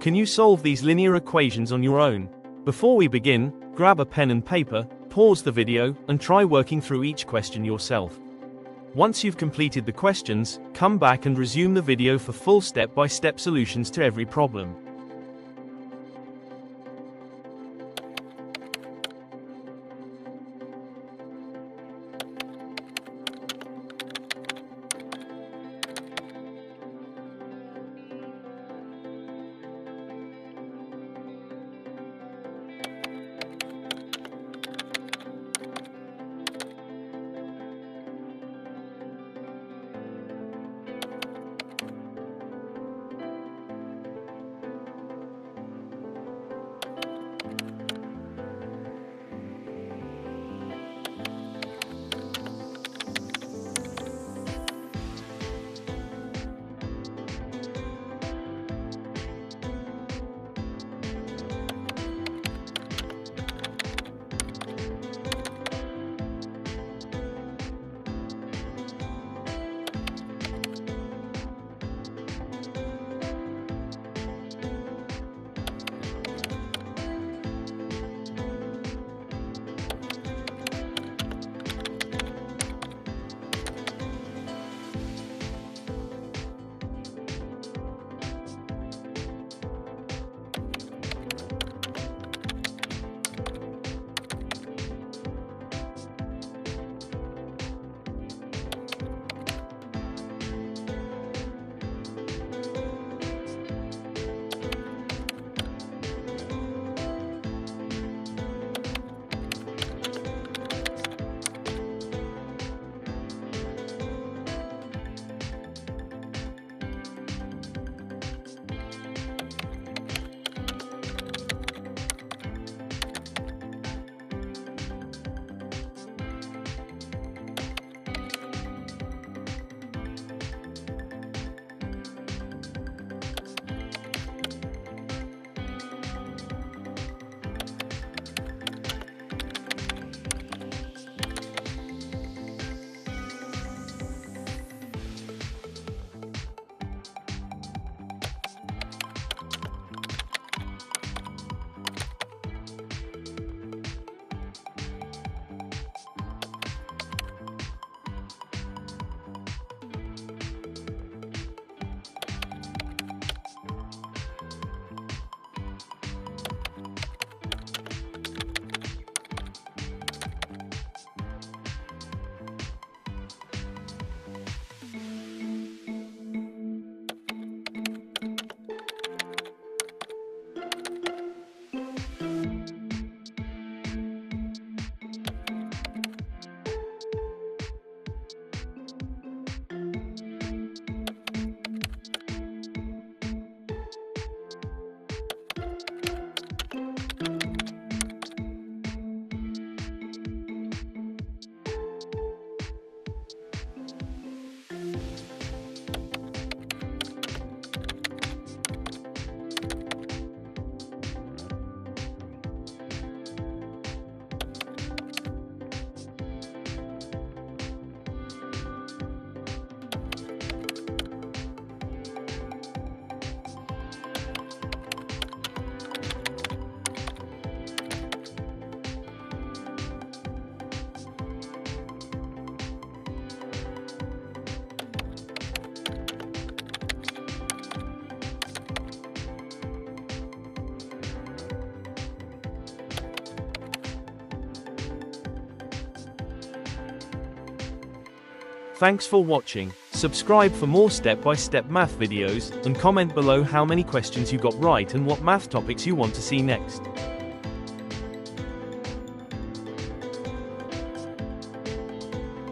Can you solve these linear equations on your own? Before we begin, grab a pen and paper, pause the video, and try working through each question yourself. Once you've completed the questions, come back and resume the video for full step-by-step solutions to every problem. Thanks for watching. Subscribe for more step-by-step math videos, and comment below how many questions you got right and what math topics you want to see next.